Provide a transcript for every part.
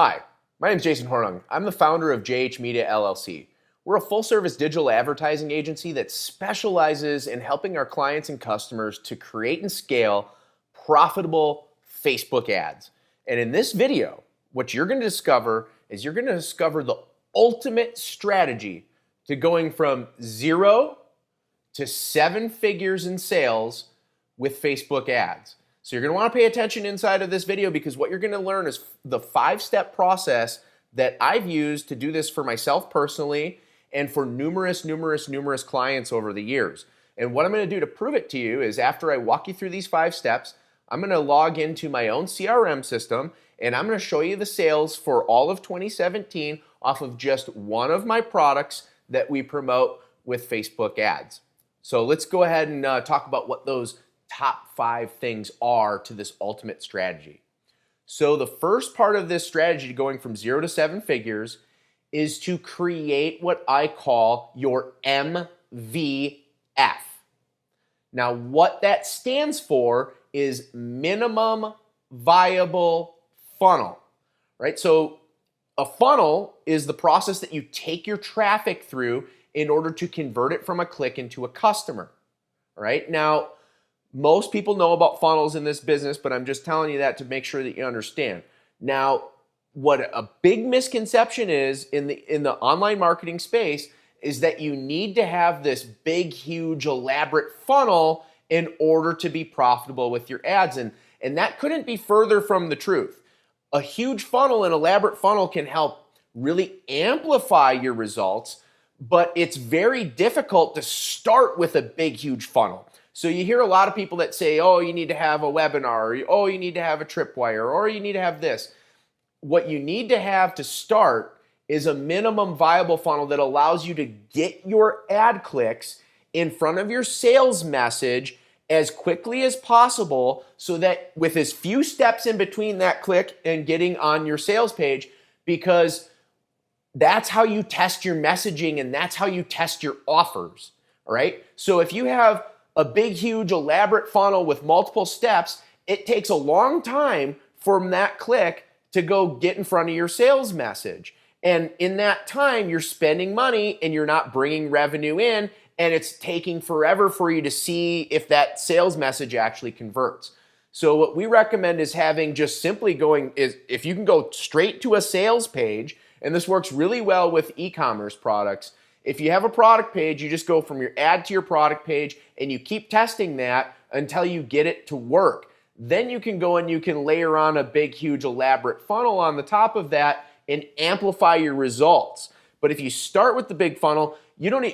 Hi, my name is Jason Hornung. I'm the founder of JH Media LLC. We're a full-service digital advertising agency that specializes in helping our clients and customers to create and scale profitable Facebook ads. And in this video, what you're going to discover is you're going to discover the ultimate strategy to going from 0 to 7 figures in sales with Facebook ads. So you're going to want to pay attention inside of this video because what you're going to learn is the 5-step process that I've used to do this for myself personally and for numerous clients over the years. And what I'm going to do to prove it to you is after I walk you through these 5 steps, I'm going to log into my own CRM system and I'm going to show you the sales for all of 2017 off of just one of my products that we promote with Facebook ads. So let's go ahead and talk about what those top 5 things are to this ultimate strategy. So the first part of this strategy going from 0 to 7 figures is to create what I call your MVF. Now what that stands for is minimum viable funnel, right? So a funnel is the process that you take your traffic through in order to convert it from a click into a customer, right? Now, most people know about funnels in this business, but I'm just telling you that to make sure that you understand. Now, what a big misconception is in the online marketing space is that you need to have this big, huge, elaborate funnel in order to be profitable with your ads. And that couldn't be further from the truth. A huge funnel, an elaborate funnel can help really amplify your results, but it's very difficult to start with a big, huge funnel. So you hear a lot of people that say, oh, you need to have a webinar, or oh, you need to have a tripwire, or you need to have this. What you need to have to start is a minimum viable funnel that allows you to get your ad clicks in front of your sales message as quickly as possible so that with as few steps in between that click and getting on your sales page, because that's how you test your messaging and that's how you test your offers, all right? So if you have a big, huge, elaborate funnel with multiple steps, it takes a long time from that click to go get in front of your sales message. And in that time, you're spending money and you're not bringing revenue in, and it's taking forever for you to see if that sales message actually converts. So what we recommend is having just simply going is if you can go straight to a sales page, and this works really well with e-commerce products. If you have a product page, you just go from your ad to your product page and you keep testing that until you get it to work. Then you can go and you can layer on a big, huge, elaborate funnel on the top of that and amplify your results. But if you start with the big funnel, you don't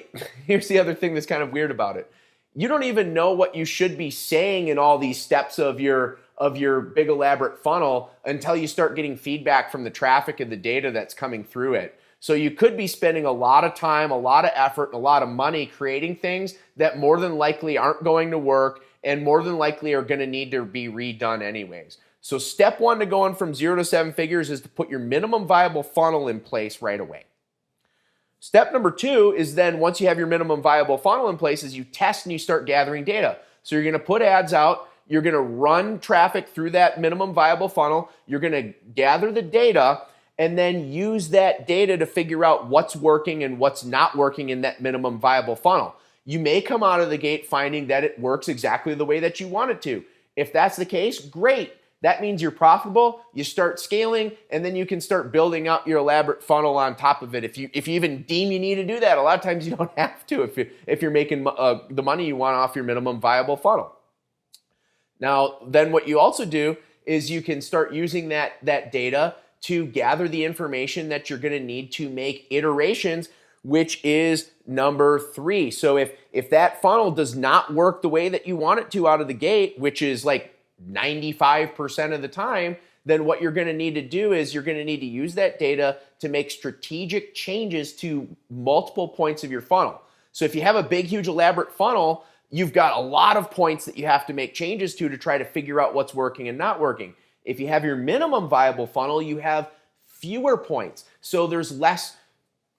here's the other thing that's kind of weird about it. You don't even know what you should be saying in all these steps of your big, elaborate funnel until you start getting feedback from the traffic and the data that's coming through it. So you could be spending a lot of time, a lot of effort, and a lot of money creating things that more than likely aren't going to work and more than likely are going to need to be redone anyways. So step 1 to going from 0 to 7 figures is to put your minimum viable funnel in place right away. Step number 2 is then once you have your minimum viable funnel in place is you test and you start gathering data. So you're going to put ads out, you're going to run traffic through that minimum viable funnel, you're going to gather the data, and then use that data to figure out what's working and what's not working in that minimum viable funnel. You may come out of the gate finding that it works exactly the way that you want it to. If that's the case, great. That means you're profitable, you start scaling, and then you can start building up your elaborate funnel on top of it. If you even deem you need to do that, a lot of times you don't have to if you're making the money you want off your minimum viable funnel. Now, then what you also do is you can start using that data to gather the information that you're going to need to make iterations, which is number 3. So if that funnel does not work the way that you want it to out of the gate, which is like 95% of the time, then what you're going to need to do is you're going to need to use that data to make strategic changes to multiple points of your funnel. So if you have a big, huge, elaborate funnel, you've got a lot of points that you have to make changes to try to figure out what's working and not working. If you have your minimum viable funnel, you have fewer points. So there's less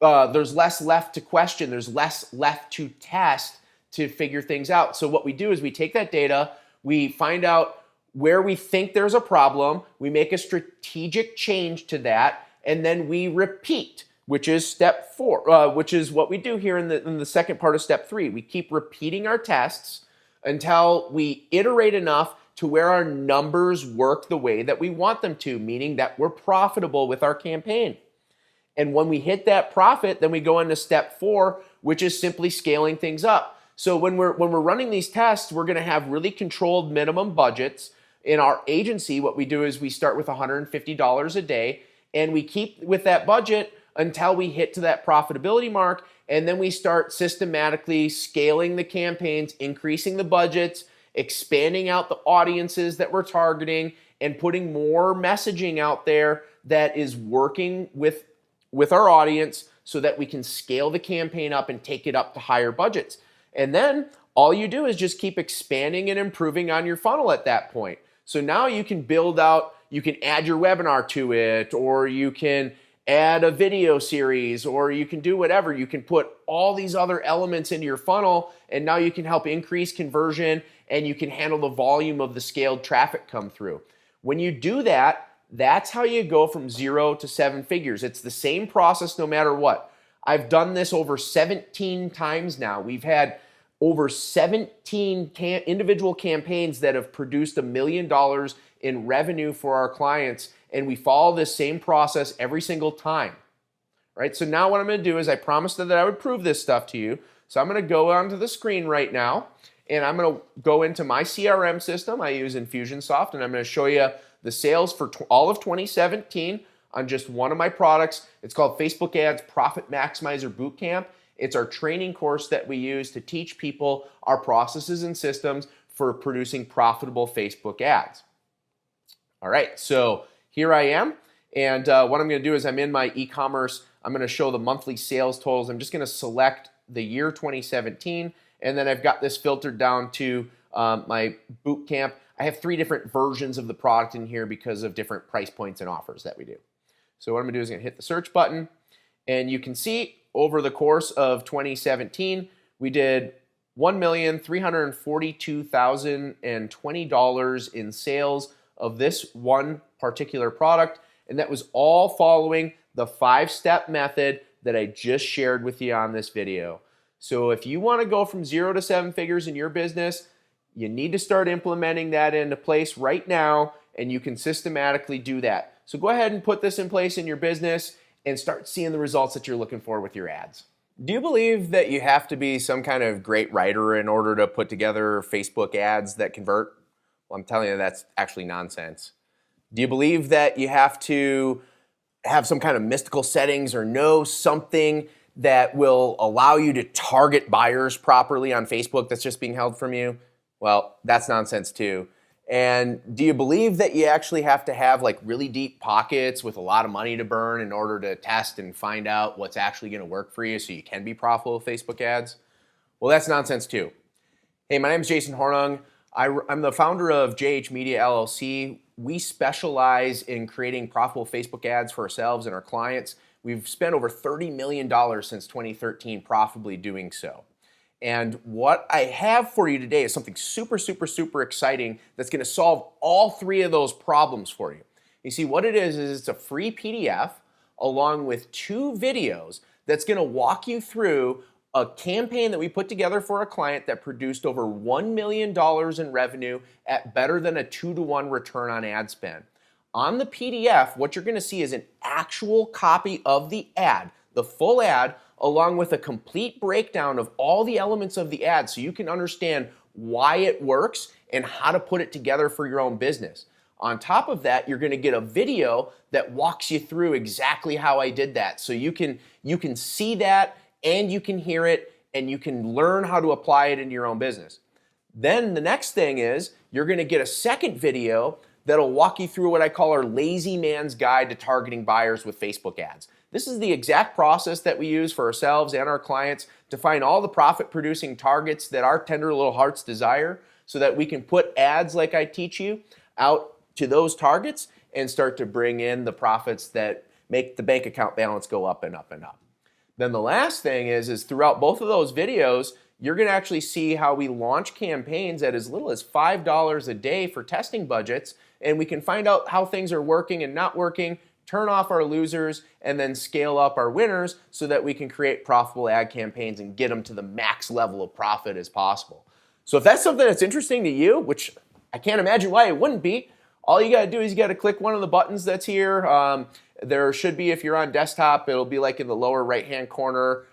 left to question. There's less left to test to figure things out. So what we do is we take that data, we find out where we think there's a problem, we make a strategic change to that, and then we repeat, which is step 4, which is what we do here in the second part of step 3. We keep repeating our tests until we iterate enough to where our numbers work the way that we want them to, meaning that we're profitable with our campaign. And when we hit that profit, then we go into step 4, which is simply scaling things up. So when we're running these tests, we're going to have really controlled minimum budgets. In our agency, what we do is we start with $150 a day, and we keep with that budget until we hit to that profitability mark, and then we start systematically scaling the campaigns, increasing the budgets, expanding out the audiences that we're targeting, and putting more messaging out there that is working with our audience so that we can scale the campaign up and take it up to higher budgets. And then all you do is just keep expanding and improving on your funnel at that point. So now you can build out, you can add your webinar to it, or you can add a video series, or you can do whatever. You can put all these other elements into your funnel, and now you can help increase conversion, and you can handle the volume of the scaled traffic come through. When you do that, that's how you go from 0 to 7 figures. It's the same process no matter what. I've done this over 17 times now. We've had over 17 individual campaigns that have produced $1 million in revenue for our clients, and we follow this same process every single time, right? So now what I'm going to do is I promised that I would prove this stuff to you. So I'm going to go onto the screen right now, and I'm going to go into my CRM system. I use Infusionsoft, and I'm going to show you the sales for all of 2017 on just one of my products. It's called Facebook Ads Profit Maximizer Bootcamp. It's our training course that we use to teach people our processes and systems for producing profitable Facebook ads. All right, so here I am, and what I'm going to do is I'm in my e-commerce. I'm going to show the monthly sales totals. I'm just going to select the year 2017, and then I've got this filtered down to my bootcamp. I have 3 different versions of the product in here because of different price points and offers that we do. So what I'm going to do is I'm going to hit the search button, and you can see over the course of 2017, we did $1,342,020 in sales of this one particular product, and that was all following the 5-step method that I just shared with you on this video. So if you want to go from 0 to 7 figures in your business, you need to start implementing that into place right now, and you can systematically do that. So go ahead and put this in place in your business and start seeing the results that you're looking for with your ads. Do you believe that you have to be some kind of great writer in order to put together Facebook ads that convert? Well, I'm telling you, that's actually nonsense. Do you believe that you have to have some kind of mystical settings or know something that will allow you to target buyers properly on Facebook that's just being held from you? Well, that's nonsense too. And do you believe that you actually have to have like really deep pockets with a lot of money to burn in order to test and find out what's actually going to work for you so you can be profitable with Facebook ads? Well, that's nonsense too. Hey, my name is Jason Hornung. I'm the founder of JH Media LLC. We specialize in creating profitable Facebook ads for ourselves and our clients. We've spent over $30 million since 2013 profitably doing so. And what I have for you today is something super, super, super exciting that's going to solve all 3 of those problems for you. You see, what it is it's a free PDF along with 2 videos that's going to walk you through a campaign that we put together for a client that produced over $1 million in revenue at better than a 2-to-1 return on ad spend. On the PDF, what you're going to see is an actual copy of the ad, the full ad, along with a complete breakdown of all the elements of the ad so you can understand why it works and how to put it together for your own business. On top of that, you're going to get a video that walks you through exactly how I did that. So you can see that and you can hear it and you can learn how to apply it in your own business. Then the next thing is you're going to get a second video that'll walk you through what I call our lazy man's guide to targeting buyers with Facebook ads. This is the exact process that we use for ourselves and our clients to find all the profit-producing targets that our tender little hearts desire so that we can put ads like I teach you out to those targets and start to bring in the profits that make the bank account balance go up and up and up. Then the last thing is throughout both of those videos, you're going to actually see how we launch campaigns at as little as $5 a day for testing budgets, and we can find out how things are working and not working, turn off our losers, and then scale up our winners so that we can create profitable ad campaigns and get them to the max level of profit as possible. So if that's something that's interesting to you, which I can't imagine why it wouldn't be, all you got to do is you got to click one of the buttons that's here. There should be, if you're on desktop, it'll be like in the lower right-hand corner.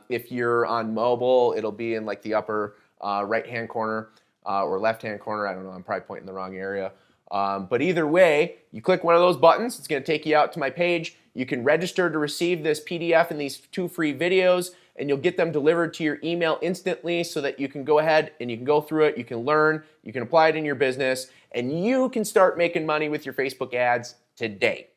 If you're on mobile, it'll be in like the upper right-hand corner or left-hand corner. I don't know, I'm probably pointing the wrong area. But either way, you click one of those buttons, it's going to take you out to my page. You can register to receive this PDF and these 2 free videos, and you'll get them delivered to your email instantly so that you can go ahead and you can go through it, you can learn, you can apply it in your business, and you can start making money with your Facebook ads today.